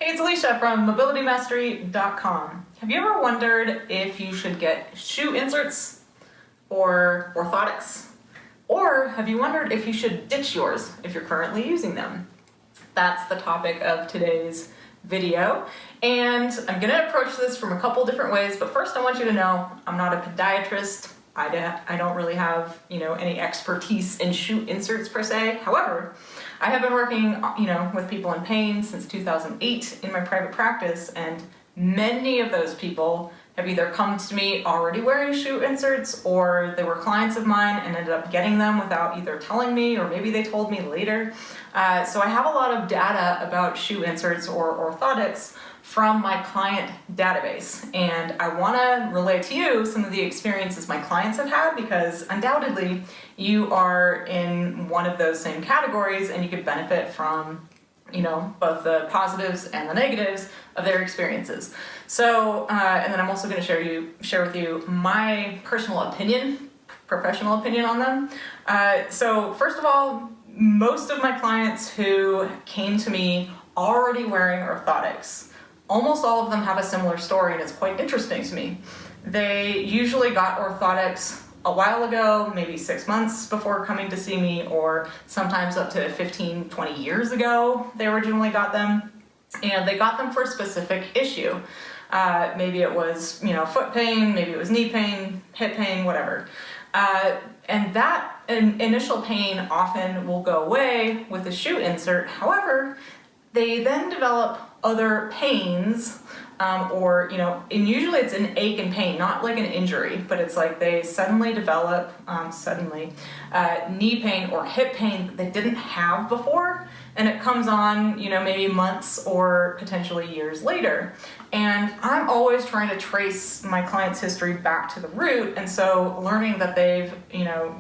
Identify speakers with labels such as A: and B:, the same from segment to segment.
A: Hey, it's Alicia from mobilitymastery.com. Have you ever wondered if you should get shoe inserts or orthotics? Or have you wondered if you should ditch yours if you're currently using them? That's the topic of today's video. And I'm gonna approach this from a couple different ways, but first I want you to know I'm not a podiatrist. I don't really have, any expertise in shoe inserts per se. However, I have been working, with people in pain since 2008 in my private practice, and many of those people have either come to me already wearing shoe inserts, or they were clients of mine and ended up getting them without either telling me, or maybe they told me later. So I have a lot of data about shoe inserts or orthotics from my client database, and I want to relay to you some of the experiences my clients have had, because undoubtedly you are in one of those same categories and you could benefit from both the positives and the negatives of their experiences. So and then I'm also going to share with you my personal opinion, professional opinion on them. So first of all, most of my clients who came to me already wearing orthotics, almost all of them have a similar story, and it's quite interesting to me. They usually got orthotics a while ago, maybe 6 months before coming to see me, or sometimes up to 15, 20 years ago they originally got them. And they got them for a specific issue. Maybe it was, foot pain, maybe it was knee pain, hip pain, whatever. And that initial pain often will go away with the shoe insert. However, they then develop other pains, and usually it's an ache and pain, not like an injury, but it's like they suddenly develop, knee pain or hip pain that they didn't have before, and it comes on, maybe months or potentially years later. And I'm always trying to trace my client's history back to the root, and so learning that they've,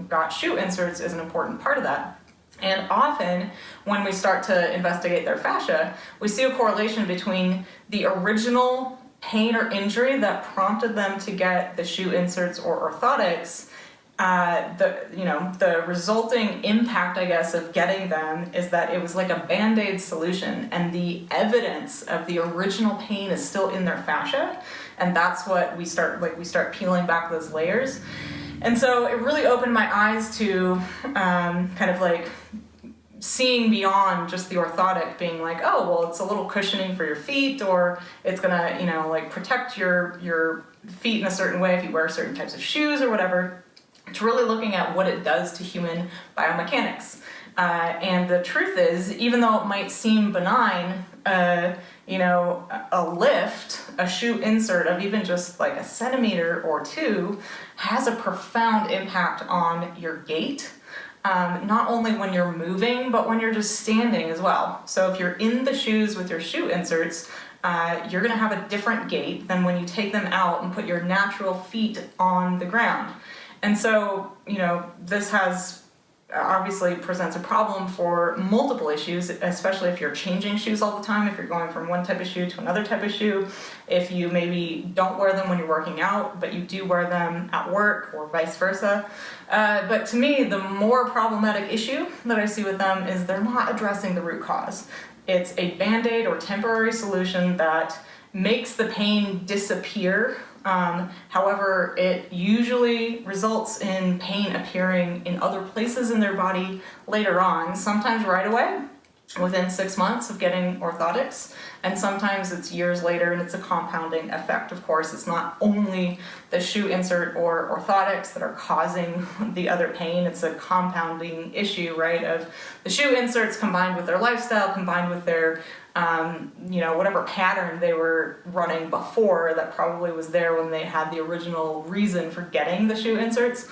A: got shoe inserts is an important part of that. And often, when we start to investigate their fascia, we see a correlation between the original pain or injury that prompted them to get the shoe inserts or orthotics. The resulting impact, I guess, of getting them is that it was like a Band-Aid solution, and the evidence of the original pain is still in their fascia, and that's what we start peeling back those layers. And so it really opened my eyes to seeing beyond just the orthotic being like, oh, well, it's a little cushioning for your feet, or it's gonna, protect your feet in a certain way if you wear certain types of shoes or whatever. It's really looking at what it does to human biomechanics. And the truth is, even though it might seem benign, a lift, a shoe insert of even just like a centimeter or two has a profound impact on your gait, not only when you're moving, but when you're just standing as well. So if you're in the shoes with your shoe inserts, you're gonna have a different gait than when you take them out and put your natural feet on the ground. And so, this obviously presents a problem for multiple issues, especially if you're changing shoes all the time, if you're going from one type of shoe to another type of shoe, if you maybe don't wear them when you're working out, but you do wear them at work, or vice versa. But to me, the more problematic issue that I see with them is they're not addressing the root cause. It's a Band-Aid or temporary solution that makes the pain disappear. However, it usually results in pain appearing in other places in their body later on, sometimes right away, within 6 months of getting orthotics, and sometimes it's years later, and it's a compounding effect. Of course, it's not only the shoe insert or orthotics that are causing the other pain, it's a compounding issue, right, of the shoe inserts combined with their lifestyle, combined with their whatever pattern they were running before that probably was there when they had the original reason for getting the shoe inserts.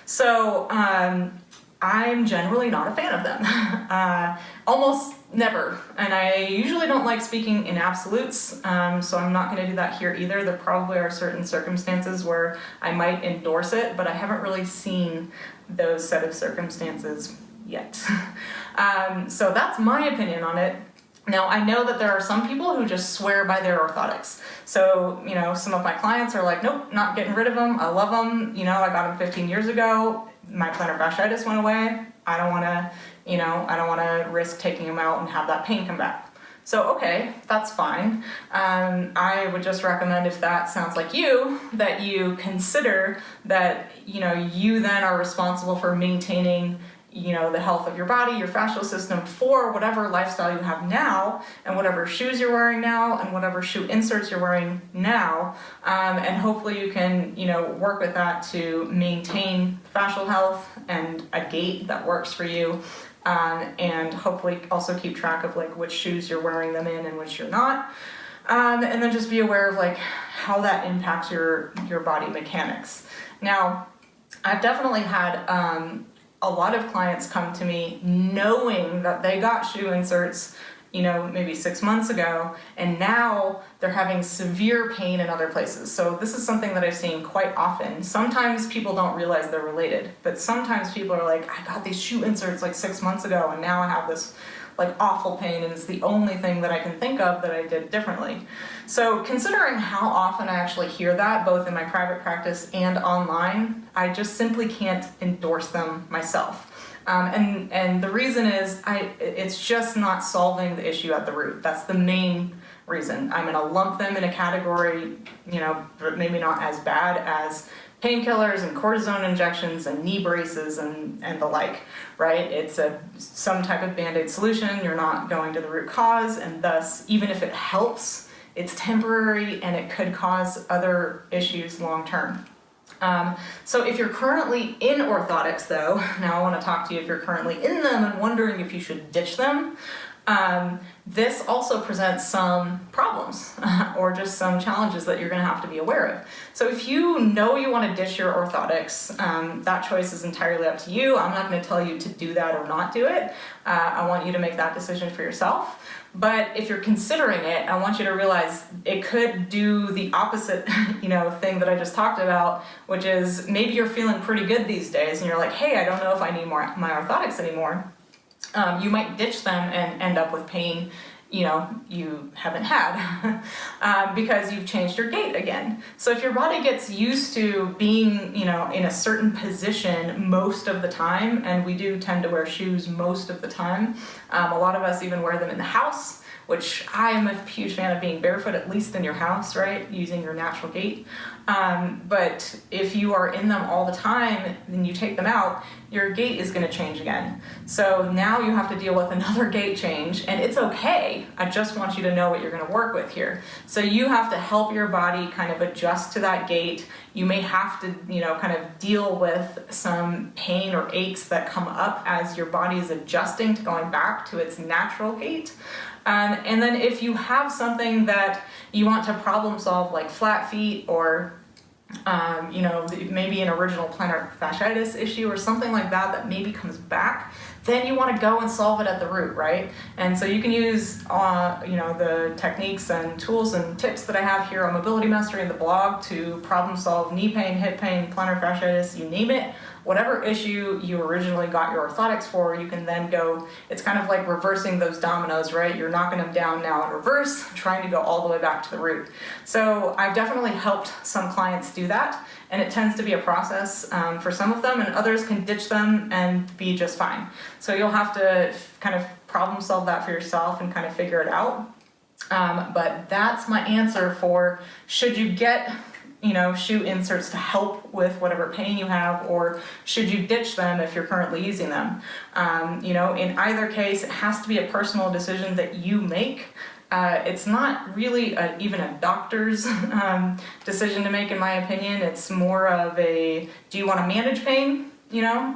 A: So I'm generally not a fan of them. Almost never. And I usually don't like speaking in absolutes, so I'm not going to do that here either. There probably are certain circumstances where I might endorse it, but I haven't really seen those set of circumstances yet. So that's my opinion on it. Now, I know that there are some people who just swear by their orthotics. So, some of my clients are like, nope, not getting rid of them. I love them. I got them 15 years ago. My plantar fasciitis went away. I don't want to risk taking them out and have that pain come back. So, okay, that's fine. I would just recommend, if that sounds like you, that you consider that, you then are responsible for maintaining the health of your body, your fascial system, for whatever lifestyle you have now, and whatever shoes you're wearing now, and whatever shoe inserts you're wearing now, and hopefully you can, work with that to maintain fascial health and a gait that works for you, and hopefully also keep track of which shoes you're wearing them in and which you're not, and then just be aware of how that impacts your body mechanics. Now, I've definitely had a lot of clients come to me knowing that they got shoe inserts, maybe 6 months ago, and now they're having severe pain in other places. So this is something that I've seen quite often. Sometimes people don't realize they're related, but sometimes people are like, I got these shoe inserts 6 months ago, and now I have this awful pain, and it's the only thing that I can think of that I did differently. So considering how often I actually hear that, both in my private practice and online, I just simply can't endorse them myself. And the reason is, it's just not solving the issue at the root. That's the main reason. I'm gonna lump them in a category, but maybe not as bad as painkillers and cortisone injections and knee braces and the like, right? It's some type of Band-Aid solution. You're not going to the root cause, and thus, even if it helps, it's temporary and it could cause other issues long term. So if you're currently in orthotics though, now I want to talk to you if you're currently in them and wondering if you should ditch them. This also presents some problems or just some challenges that you're going to have to be aware of. So if you know you want to ditch your orthotics, that choice is entirely up to you. I'm not going to tell you to do that or not do it. I want you to make that decision for yourself. But if you're considering it, I want you to realize it could do the opposite, thing that I just talked about, which is maybe you're feeling pretty good these days and you're like, hey, I don't know if I need my orthotics anymore. You might ditch them and end up with pain you haven't had because you've changed your gait again. So if your body gets used to being in a certain position most of the time, and we do tend to wear shoes most of the time, a lot of us even wear them in the house, which I am a huge fan of being barefoot, at least in your house, right? Using your natural gait. But if you are in them all the time, then you take them out, your gait is going to change again. So now you have to deal with another gait change, and it's okay. I just want you to know what you're going to work with here. So you have to help your body kind of adjust to that gait. You may have to, kind of deal with some pain or aches that come up as your body is adjusting to going back to its natural gait. And then if you have something that you want to problem solve, like flat feet or maybe an original plantar fasciitis issue or something like that maybe comes back, then you want to go and solve it at the root, right? And so you can use, the techniques and tools and tips that I have here on Mobility Mastery and the blog to problem solve knee pain, hip pain, plantar fasciitis, you name it. Whatever issue you originally got your orthotics for, you can then go, it's kind of like reversing those dominoes, right? You're knocking them down now in reverse, trying to go all the way back to the root. So I've definitely helped some clients do that, and it tends to be a process for some of them, and others can ditch them and be just fine. So you'll have to kind of problem solve that for yourself and kind of figure it out. But that's my answer for should you get shoe inserts to help with whatever pain you have, or should you ditch them if you're currently using them? In either case, it has to be a personal decision that you make. It's not really even a doctor's decision to make, in my opinion. It's more of do you want to manage pain,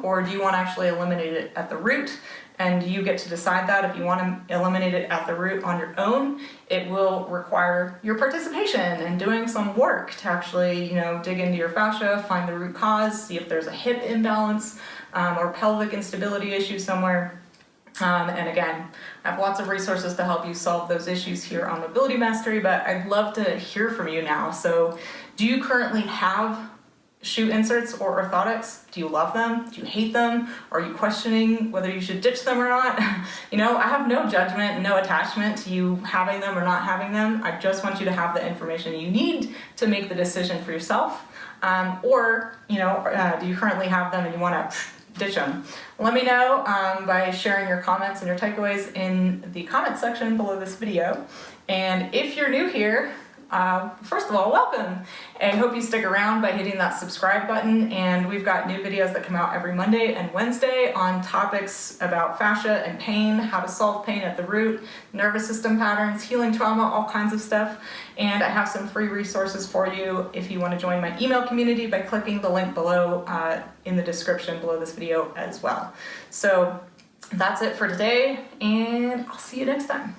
A: or do you want to actually eliminate it at the root? And you get to decide that. If you want to eliminate it at the root on your own, it will require your participation and doing some work to actually, dig into your fascia, find the root cause, see if there's a hip imbalance or pelvic instability issue somewhere. And again, I have lots of resources to help you solve those issues here on Mobility Mastery, but I'd love to hear from you now. So do you currently have shoe inserts or orthotics? Do you love them? Do you hate them? Are you questioning whether you should ditch them or not? I have no judgment, no attachment to you having them or not having them. I just want you to have the information you need to make the decision for yourself. Do you currently have them and you want to ditch them. Let me know by sharing your comments and your takeaways in the comments section below this video. And if you're new here, first of all, welcome. I hope you stick around by hitting that subscribe button, and we've got new videos that come out every Monday and Wednesday on topics about fascia and pain, how to solve pain at the root, nervous system patterns, healing trauma, all kinds of stuff. And I have some free resources for you if you want to join my email community by clicking the link below in the description below this video as well. So that's it for today, and I'll see you next time.